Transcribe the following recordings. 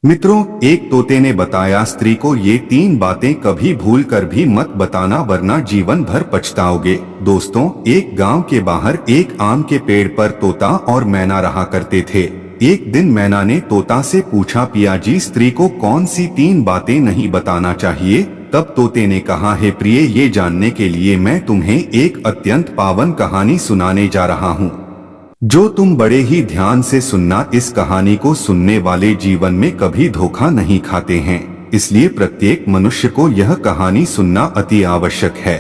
मित्रों, एक तोते ने बताया स्त्री को ये 3 बातें कभी भूल कर भी मत बताना वरना जीवन भर पछताओगे। दोस्तों, एक गांव के बाहर एक आम के पेड़ पर तोता और मैना रहा करते थे। एक दिन मैना ने तोता से पूछा, पिया जी, स्त्री को कौन सी 3 बातें नहीं बताना चाहिए? तब तोते ने कहा, हे प्रिय, ये जानने के लिए मैं तुम्हें एक अत्यंत पावन कहानी सुनाने जा रहा हूँ, जो तुम बड़े ही ध्यान से सुनना। इस कहानी को सुनने वाले जीवन में कभी धोखा नहीं खाते हैं, इसलिए प्रत्येक मनुष्य को यह कहानी सुनना अति आवश्यक है।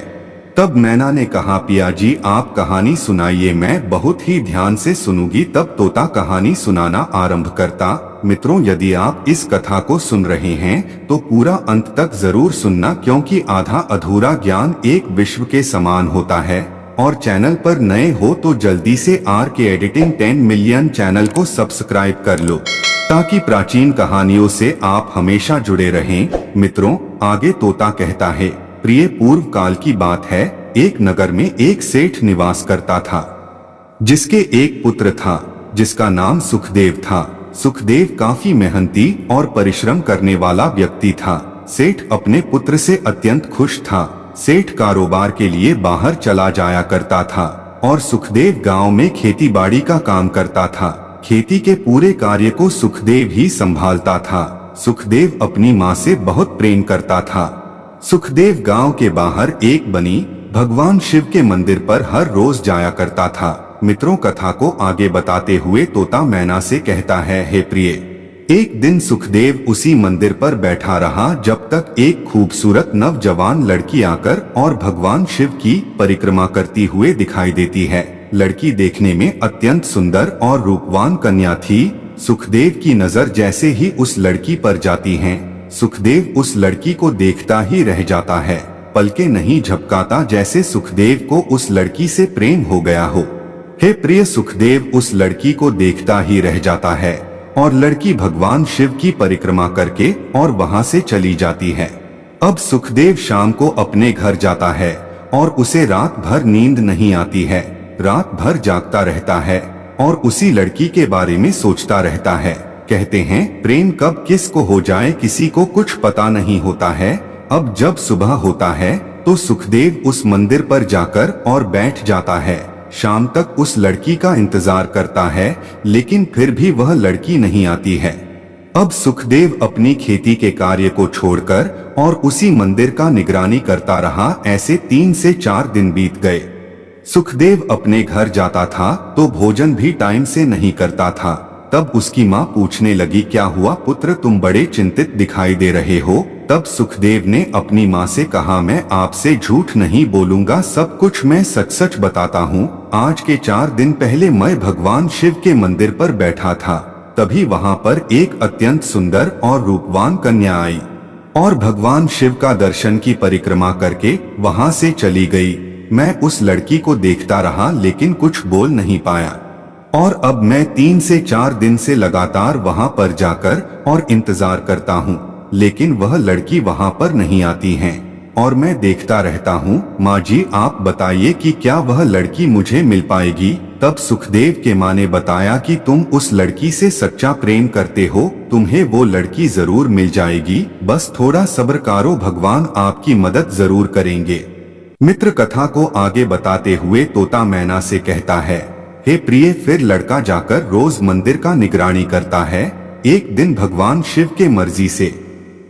तब मैना ने कहा, पिया जी, आप कहानी सुनाइए, मैं बहुत ही ध्यान से सुनूंगी। तब तोता कहानी सुनाना आरंभ करता। मित्रों, यदि आप इस कथा को सुन रहे हैं तो पूरा अंत तक जरूर सुनना, क्योंकि आधा अधूरा ज्ञान एक विश्व के समान होता है। और चैनल पर नए हो तो जल्दी से आर के एडिटिंग 10 मिलियन चैनल को सब्सक्राइब कर लो, ताकि प्राचीन कहानियों से आप हमेशा जुड़े रहें। मित्रों, आगे तोता कहता है, प्रिय, पूर्व काल की बात है। एक नगर में एक सेठ निवास करता था, जिसके एक पुत्र था, जिसका नाम सुखदेव था। सुखदेव काफी मेहनती और परिश्रम करने वाला व्यक्ति था। सेठ अपने पुत्र से अत्यंत खुश था। सेठ कारोबार के लिए बाहर चला जाया करता था और सुखदेव गांव में खेती बाड़ी का काम करता था। खेती के पूरे कार्य को सुखदेव ही संभालता था। सुखदेव अपनी माँ से बहुत प्रेम करता था। सुखदेव गांव के बाहर एक बनी भगवान शिव के मंदिर पर हर रोज जाया करता था। मित्रों, कथा को आगे बताते हुए तोता मैना से कहता है, हे प्रिय, एक दिन सुखदेव उसी मंदिर पर बैठा रहा जब तक एक खूबसूरत नवजवान लड़की आकर और भगवान शिव की परिक्रमा करती हुए दिखाई देती है। लड़की देखने में अत्यंत सुंदर और रूपवान कन्या थी। सुखदेव की नजर जैसे ही उस लड़की पर जाती है, सुखदेव उस लड़की को देखता ही रह जाता है, पलके नहीं झपकाता, जैसे सुखदेव को उस लड़की से प्रेम हो गया हो। हे प्रिय, सुखदेव उस लड़की को देखता ही रह जाता है और लड़की भगवान शिव की परिक्रमा करके और वहां से चली जाती है। अब सुखदेव शाम को अपने घर जाता है और उसे रात भर नींद नहीं आती है। रात भर जागता रहता है और उसी लड़की के बारे में सोचता रहता है। कहते हैं, प्रेम कब किसको हो जाए किसी को कुछ पता नहीं होता है। अब जब सुबह होता है तो सुखदेव उस मंदिर पर जाकर और बैठ जाता है। शाम तक उस लड़की का इंतजार करता है, लेकिन फिर भी वह लड़की नहीं आती है। अब सुखदेव अपनी खेती के कार्य को छोड़कर और उसी मंदिर का निगरानी करता रहा। ऐसे 3 से 4 दिन बीत गए। सुखदेव अपने घर जाता था तो भोजन भी टाइम से नहीं करता था। तब उसकी माँ पूछने लगी, क्या हुआ पुत्र, तुम बड़े चिंतित दिखाई दे रहे हो? तब सुखदेव ने अपनी माँ से कहा, मैं आपसे झूठ नहीं बोलूंगा, सब कुछ मैं सच सच बताता हूँ। आज के 4 दिन पहले मैं भगवान शिव के मंदिर पर बैठा था, तभी वहाँ पर एक अत्यंत सुंदर और रूपवान कन्या आई और भगवान शिव का दर्शन की परिक्रमा करके वहाँ से चली गई। मैं उस लड़की को देखता रहा लेकिन कुछ बोल नहीं पाया और अब मैं 3 से 4 दिन से लगातार वहाँ पर जाकर और इंतजार करता हूँ, लेकिन वह लड़की वहाँ पर नहीं आती है और मैं देखता रहता हूँ। माँ जी, आप बताइए कि क्या वह लड़की मुझे मिल पाएगी? तब सुखदेव के माँ ने बताया कि तुम उस लड़की से सच्चा प्रेम करते हो, तुम्हें वो लड़की जरूर मिल जाएगी, बस थोड़ा सब्र करो, भगवान आपकी मदद जरूर करेंगे। मित्र, कथा को आगे बताते हुए तोता मैना से कहता है, हे प्रिय, फिर लड़का जाकर रोज मंदिर का निगरानी करता है। एक दिन भगवान शिव के मर्जी से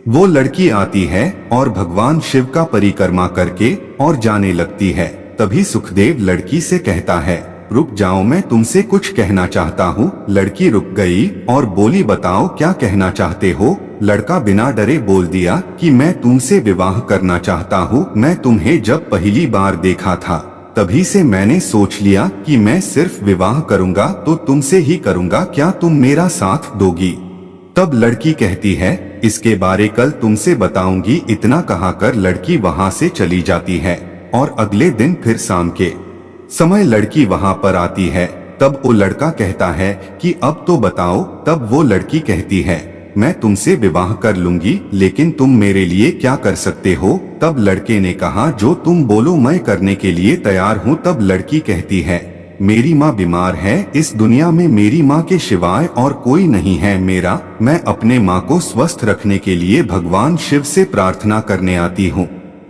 वो लड़की आती है और भगवान शिव का परिक्रमा करके और जाने लगती है। तभी सुखदेव लड़की से कहता है, रुक जाओ, मैं तुमसे कुछ कहना चाहता हूँ। लड़की रुक गई और बोली, बताओ क्या कहना चाहते हो? लड़का बिना डरे बोल दिया कि मैं तुमसे विवाह करना चाहता हूँ। मैं तुम्हें जब पहली बार देखा था तभी से मैंने सोच लिया कि मैं सिर्फ विवाह करूंगा तो तुमसे ही करूंगा, क्या तुम मेरा साथ दोगी? तब लड़की कहती है, इसके बारे कल तुमसे बताऊंगी। इतना कहाकर लड़की वहां से चली जाती है और अगले दिन फिर शाम के समय लड़की वहां पर आती है। तब वो लड़का कहता है कि अब तो बताओ। तब वो लड़की कहती है, मैं तुमसे विवाह कर लूंगी, लेकिन तुम मेरे लिए क्या कर सकते हो? तब लड़के ने कहा, जो तुम बोलो मैं करने के लिए तैयार हूँ। तब लड़की कहती है, मेरी माँ बीमार है, इस दुनिया में मेरी माँ के सिवाय और कोई नहीं है मेरा। मैं अपने माँ को स्वस्थ रखने के लिए भगवान शिव से प्रार्थना करने आती हूँ।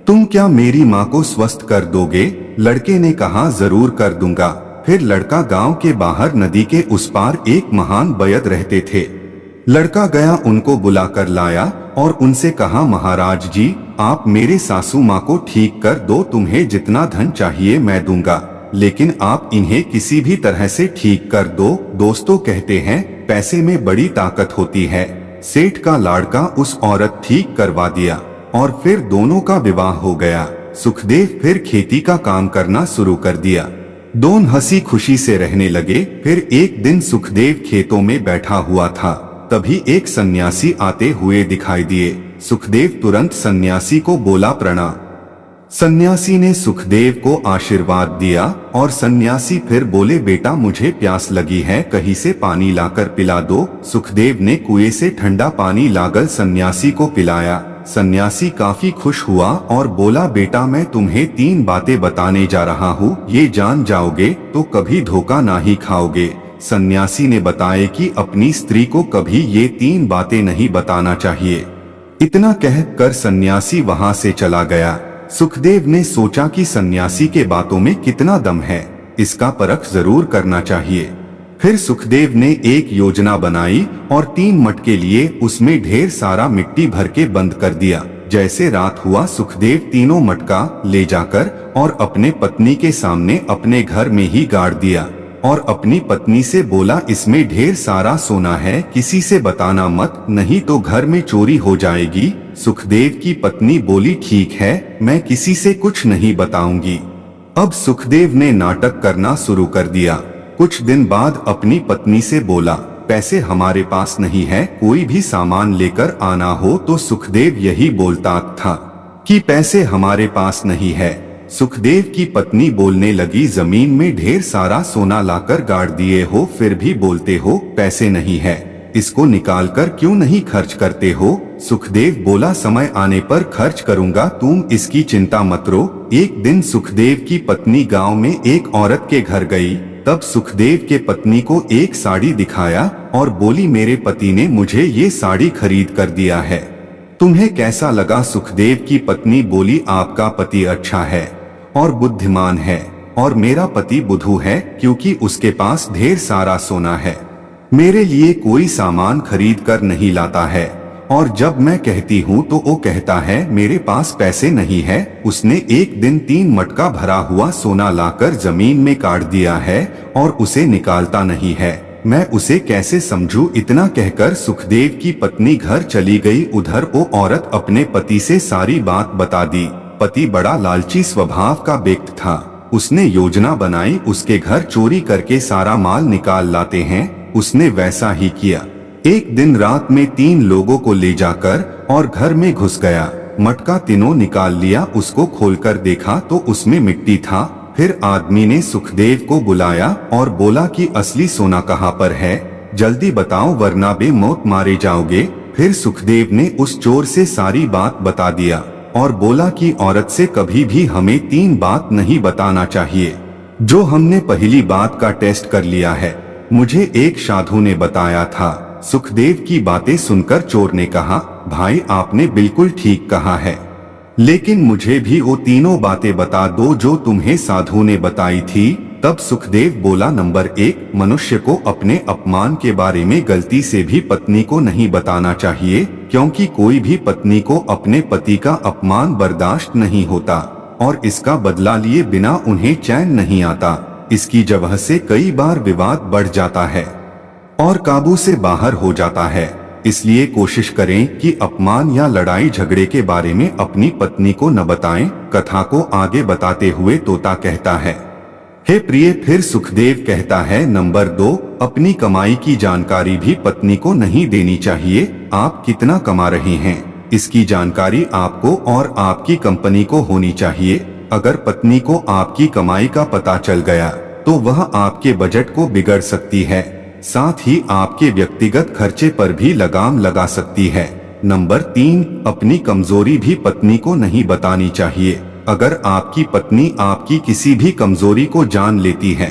तुम क्या मेरी माँ को स्वस्थ कर दोगे? लड़के ने कहा, जरूर कर दूंगा। फिर लड़का गांव के बाहर नदी के उस पार एक महान वैद्य रहते थे। लड़का गया, उनको बुलाकर लाया और उनसे कहा, महाराज जी, आप मेरे सासू माँ को ठीक कर दो, तुम्हें जितना धन चाहिए मैं दूंगा, लेकिन आप इन्हें किसी भी तरह से ठीक कर दो। दोस्तों कहते हैं, पैसे में बड़ी ताकत होती है। सेठ का लाड़का उस औरत ठीक करवा दिया और फिर दोनों का विवाह हो गया। सुखदेव फिर खेती का काम करना शुरू कर दिया। दोनों हंसी खुशी से रहने लगे। फिर एक दिन सुखदेव खेतों में बैठा हुआ था, तभी एक सन्यासी आते हुए दिखाई दिए। सुखदेव तुरंत सन्यासी को बोला, प्रणाम। सन्यासी ने सुखदेव को आशीर्वाद दिया और सन्यासी फिर बोले, बेटा मुझे प्यास लगी है, कहीं से पानी लाकर पिला दो। सुखदेव ने कुएं से ठंडा पानी लाकर सन्यासी को पिलाया। सन्यासी काफी खुश हुआ और बोला, बेटा मैं तुम्हें 3 बातें बताने जा रहा हूँ, ये जान जाओगे तो कभी धोखा ना ही खाओगे। सन्यासी ने बताया कि अपनी स्त्री को कभी ये 3 बातें नहीं बताना चाहिए। इतना कहकर सन्यासी वहां से चला गया। सुखदेव ने सोचा कि सन्यासी के बातों में कितना दम है, इसका परख जरूर करना चाहिए। फिर सुखदेव ने एक योजना बनाई और 3 मटके लिए उसमें ढेर सारा मिट्टी भर के बंद कर दिया। जैसे रात हुआ, सुखदेव तीनों मटका ले जाकर और अपने पत्नी के सामने अपने घर में ही गाड़ दिया और अपनी पत्नी से बोला, इसमें ढेर सारा सोना है, किसी से बताना मत, नहीं तो घर में चोरी हो जाएगी। सुखदेव की पत्नी बोली, ठीक है, मैं किसी से कुछ नहीं बताऊंगी। अब सुखदेव ने नाटक करना शुरू कर दिया। कुछ दिन बाद अपनी पत्नी से बोला, पैसे हमारे पास नहीं है, कोई भी सामान लेकर आना हो तो सुखदेव यही बोलता था कि पैसे हमारे पास नहीं है। सुखदेव की पत्नी बोलने लगी, जमीन में ढेर सारा सोना लाकर गाड़ दिए हो, फिर भी बोलते हो पैसे नहीं है, इसको निकालकर क्यों नहीं खर्च करते हो? सुखदेव बोला, समय आने पर खर्च करूंगा, तुम इसकी चिंता मत करो। एक दिन सुखदेव की पत्नी गांव में एक औरत के घर गई। तब सुखदेव के पत्नी को एक साड़ी दिखाया और बोली, मेरे पति ने मुझे ये साड़ी खरीद कर दिया है, तुम्हें कैसा लगा? सुखदेव की पत्नी बोली, आपका पति अच्छा है और बुद्धिमान है और मेरा पति बुद्धू है, क्योंकि उसके पास ढेर सारा सोना है, मेरे लिए कोई सामान खरीद कर नहीं लाता है, और जब मैं कहती हूँ तो वो कहता है मेरे पास पैसे नहीं है। उसने एक दिन 3 मटका भरा हुआ सोना लाकर जमीन में काट दिया है और उसे निकालता नहीं है, मैं उसे कैसे समझूं? इतना कहकर सुखदेव की पत्नी घर चली गई। उधर वो औरत अपने पति से सारी बात बता दी। पति बड़ा लालची स्वभाव का व्यक्ति था। उसने योजना बनाई, उसके घर चोरी करके सारा माल निकाल लाते हैं। उसने वैसा ही किया। एक दिन रात में 3 लोगों को ले जाकर और घर में घुस गया। मटका तीनों निकाल लिया। उसको खोलकर देखा तो उसमें मिट्टी था। फिर आदमी ने सुखदेव को बुलाया और बोला कि असली सोना कहाँ पर है, जल्दी बताओ वरना बेमौत मारे जाओगे। फिर सुखदेव ने उस चोर से सारी बात बता दिया और बोला कि औरत से कभी भी हमें 3 बात नहीं बताना चाहिए, जो हमने पहली बात का टेस्ट कर लिया है, मुझे एक साधु ने बताया था। सुखदेव की बातें सुनकर चोर ने कहा, भाई आपने बिल्कुल ठीक कहा है, लेकिन मुझे भी वो 3 बातें बता दो जो तुम्हें साधु ने बताई थी। तब सुखदेव बोला, नंबर 1, मनुष्य को अपने अपमान के बारे में गलती से भी पत्नी को नहीं बताना चाहिए, क्योंकि कोई भी पत्नी को अपने पति का अपमान बर्दाश्त नहीं होता और इसका बदला लिए बिना उन्हें चैन नहीं आता। इसकी वजह से कई बार विवाद बढ़ जाता है और काबू से बाहर हो जाता है। इसलिए कोशिश करें कि अपमान या लड़ाई झगड़े के बारे में अपनी पत्नी को न बताएं। कथा को आगे बताते हुए तोता कहता है, हे प्रिय। फिर सुखदेव कहता है, नंबर 2, अपनी कमाई की जानकारी भी पत्नी को नहीं देनी चाहिए। आप कितना कमा रहे हैं, इसकी जानकारी आपको और आपकी कंपनी को होनी चाहिए। अगर पत्नी को आपकी कमाई का पता चल गया तो वह आपके बजट को बिगड़ सकती है, साथ ही आपके व्यक्तिगत खर्चे पर भी लगाम लगा सकती है। नंबर 3, अपनी कमजोरी भी पत्नी को नहीं बतानी चाहिए। अगर आपकी पत्नी आपकी किसी भी कमजोरी को जान लेती है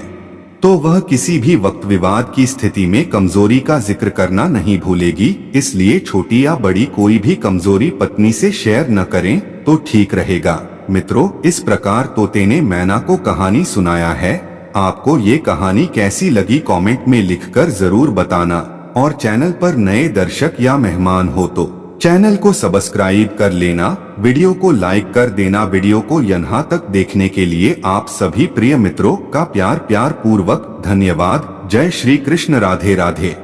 तो वह किसी भी वक्त विवाद की स्थिति में कमजोरी का जिक्र करना नहीं भूलेगी। इसलिए छोटी या बड़ी कोई भी कमजोरी पत्नी से शेयर न करें तो ठीक रहेगा। मित्रों, इस प्रकार तोते ने मैना को कहानी सुनाया है। आपको ये कहानी कैसी लगी कमेंट में लिखकर जरूर बताना। और चैनल पर नए दर्शक या मेहमान हो तो चैनल को सब्सक्राइब कर लेना, वीडियो को लाइक कर देना। वीडियो को यहाँ तक देखने के लिए आप सभी प्रिय मित्रों का प्यार पूर्वक धन्यवाद। जय श्री कृष्ण, राधे राधे।